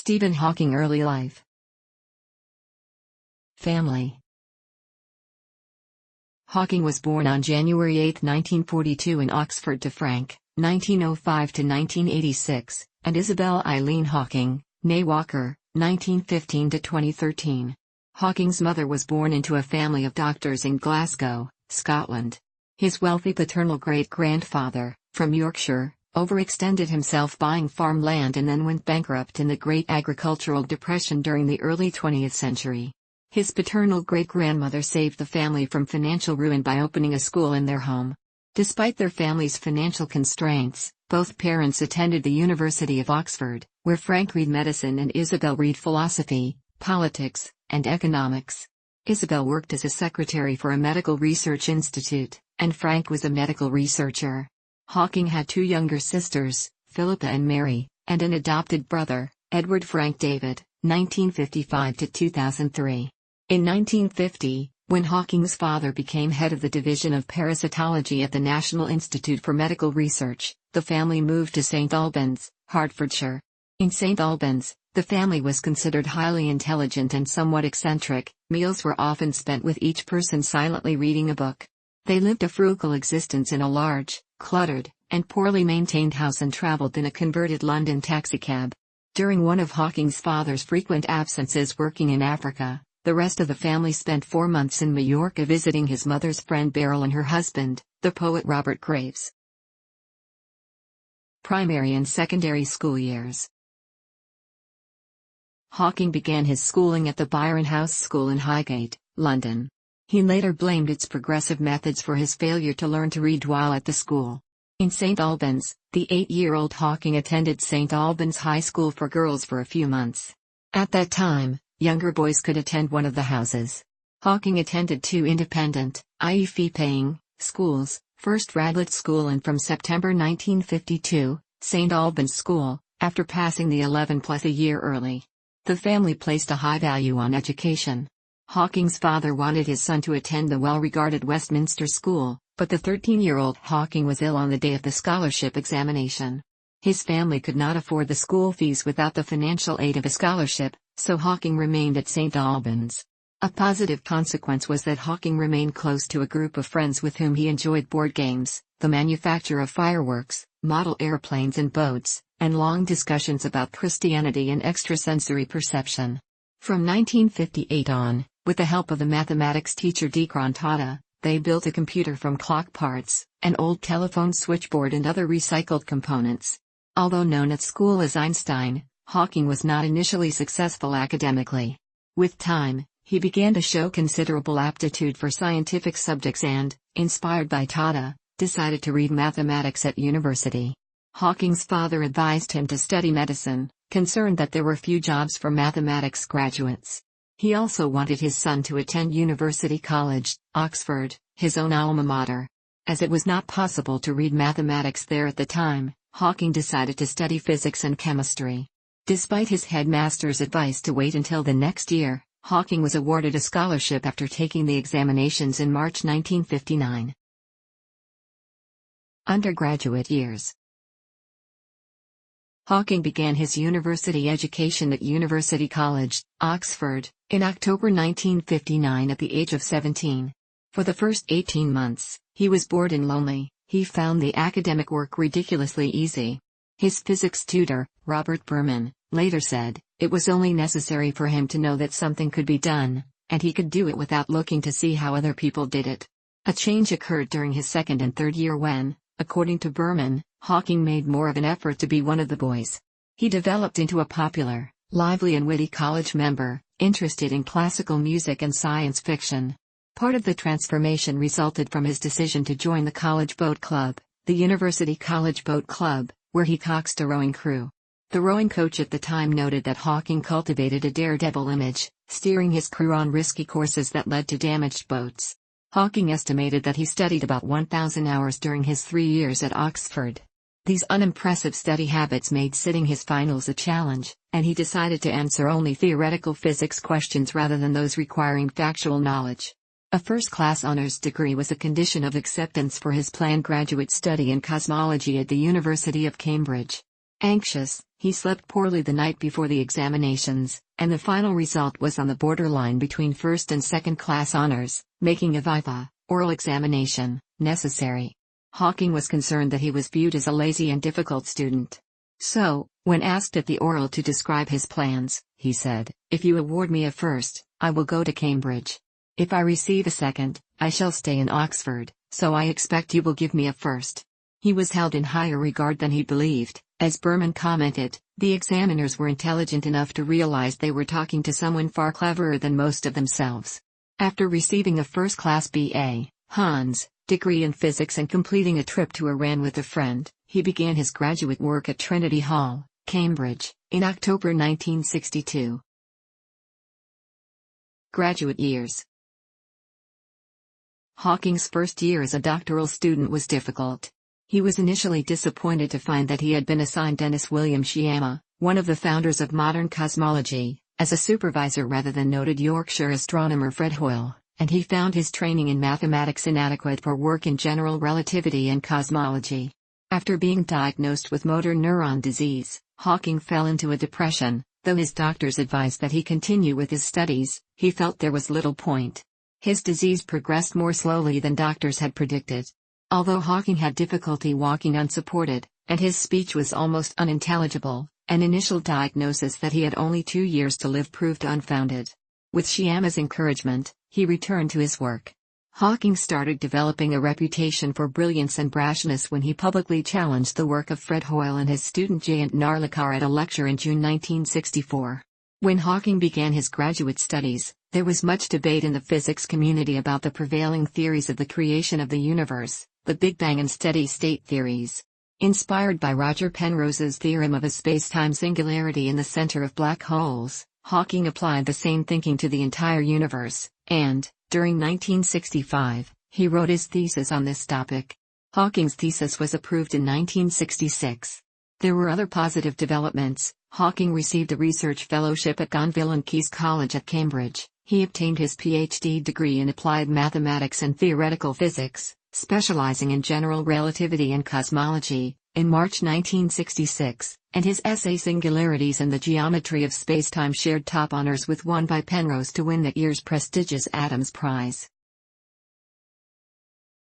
Stephen Hawking early life. Family. Hawking was born on January 8, 1942 in Oxford to Frank, 1905 to 1986, and Isabel Eileen Hawking, née Walker, 1915 to 2013. Hawking's mother was born into a family of doctors in Glasgow, Scotland. His wealthy paternal great-grandfather, from Yorkshire, overextended himself buying farmland and then went bankrupt in the Great Agricultural Depression during the early 20th century. His paternal great-grandmother saved the family from financial ruin by opening a school in their home. Despite their family's financial constraints, both parents attended the University of Oxford, where Frank read medicine and Isabel read philosophy, politics, and economics. Isabel worked as a secretary for a medical research institute, and Frank was a medical researcher. Hawking had two younger sisters, Philippa and Mary, and an adopted brother, Edward Frank David, 1955 to 2003. In 1950, when Hawking's father became head of the Division of Parasitology at the National Institute for Medical Research, the family moved to St Albans, Hertfordshire. In St Albans, the family was considered highly intelligent and somewhat eccentric. Meals were often spent with each person silently reading a book. They lived a frugal existence in a large, cluttered, and poorly maintained house and traveled in a converted London taxicab. During one of Hawking's father's frequent absences working in Africa, the rest of the family spent 4 months in Majorca visiting his mother's friend Beryl and her husband, the poet Robert Graves. Primary and secondary school years. Hawking began his schooling at the Byron House School in Highgate, London. He later blamed its progressive methods for his failure to learn to read while at the school. In St Albans, the 8-year-old Hawking attended St Albans High School for Girls for a few months. At that time, younger boys could attend one of the houses. Hawking attended two independent, i.e. fee-paying, schools, first Radlett School and from September 1952, St Albans School, after passing the 11+ a year early. The family placed a high value on education. Hawking's father wanted his son to attend the well-regarded Westminster School, but the 13-year-old Hawking was ill on the day of the scholarship examination. His family could not afford the school fees without the financial aid of a scholarship, so Hawking remained at St Albans. A positive consequence was that Hawking remained close to a group of friends with whom he enjoyed board games, the manufacture of fireworks, model airplanes and boats, and long discussions about Christianity and extrasensory perception. From 1958 on, with the help of the mathematics teacher Dikran Tata, they built a computer from clock parts, an old telephone switchboard and other recycled components. Although known at school as Einstein, Hawking was not initially successful academically. With time, he began to show considerable aptitude for scientific subjects and, inspired by Tata, decided to read mathematics at university. Hawking's father advised him to study medicine, concerned that there were few jobs for mathematics graduates. He also wanted his son to attend University College, Oxford, his own alma mater. As it was not possible to read mathematics there at the time, Hawking decided to study physics and chemistry. Despite his headmaster's advice to wait until the next year, Hawking was awarded a scholarship after taking the examinations in March 1959. Undergraduate years. Hawking began his university education at University College, Oxford, in October 1959 at the age of 17. For the first 18 months, he was bored and lonely. He found the academic work ridiculously easy. His physics tutor, Robert Berman, later said, it was only necessary for him to know that something could be done, and he could do it without looking to see how other people did it. A change occurred during his second and third year when, according to Berman, Hawking made more of an effort to be one of the boys. He developed into a popular, lively and witty college member, interested in classical music and science fiction. Part of the transformation resulted from his decision to join the College Boat Club, the University College Boat Club, where he coxed a rowing crew. The rowing coach at the time noted that Hawking cultivated a daredevil image, steering his crew on risky courses that led to damaged boats. Hawking estimated that he studied about 1,000 hours during his 3 years at Oxford. These unimpressive study habits made sitting his finals a challenge, and he decided to answer only theoretical physics questions rather than those requiring factual knowledge. A first-class honors degree was a condition of acceptance for his planned graduate study in cosmology at the University of Cambridge. Anxious, he slept poorly the night before the examinations, and the final result was on the borderline between first and second class honors, making a viva, oral examination, necessary. Hawking was concerned that he was viewed as a lazy and difficult student. So, when asked at the oral to describe his plans, he said, "If you award me a first, I will go to Cambridge. If I receive a second, I shall stay in Oxford, so I expect you will give me a first." He was held in higher regard than he believed. As Berman commented, the examiners were intelligent enough to realize they were talking to someone far cleverer than most of themselves. After receiving a first-class B.A. Hons. degree in physics and completing a trip to Iran with a friend, he began his graduate work at Trinity Hall, Cambridge, in October 1962. Graduate years. Hawking's first year as a doctoral student was difficult. He was initially disappointed to find that he had been assigned Dennis William Sciama, one of the founders of modern cosmology, as a supervisor rather than noted Yorkshire astronomer Fred Hoyle, and he found his training in mathematics inadequate for work in general relativity and cosmology. After being diagnosed with motor neuron disease, Hawking fell into a depression. Though his doctors advised that he continue with his studies, he felt there was little point. His disease progressed more slowly than doctors had predicted. Although Hawking had difficulty walking unsupported, and his speech was almost unintelligible, an initial diagnosis that he had only 2 years to live proved unfounded. With Sciama's encouragement, he returned to his work. Hawking started developing a reputation for brilliance and brashness when he publicly challenged the work of Fred Hoyle and his student Jayant Narlikar at a lecture in June 1964. When Hawking began his graduate studies, there was much debate in the physics community about the prevailing theories of the creation of the universe, the Big Bang and steady-state theories. Inspired by Roger Penrose's theorem of a space-time singularity in the center of black holes, Hawking applied the same thinking to the entire universe, and, during 1965, he wrote his thesis on this topic. Hawking's thesis was approved in 1966. There were other positive developments. Hawking received a research fellowship at Gonville and Caius College at Cambridge. He obtained his PhD degree in applied mathematics and theoretical physics, specializing in general relativity and cosmology, in March 1966, and his essay Singularities and the Geometry of Spacetime shared top honors with one by Penrose to win that year's prestigious Adams Prize.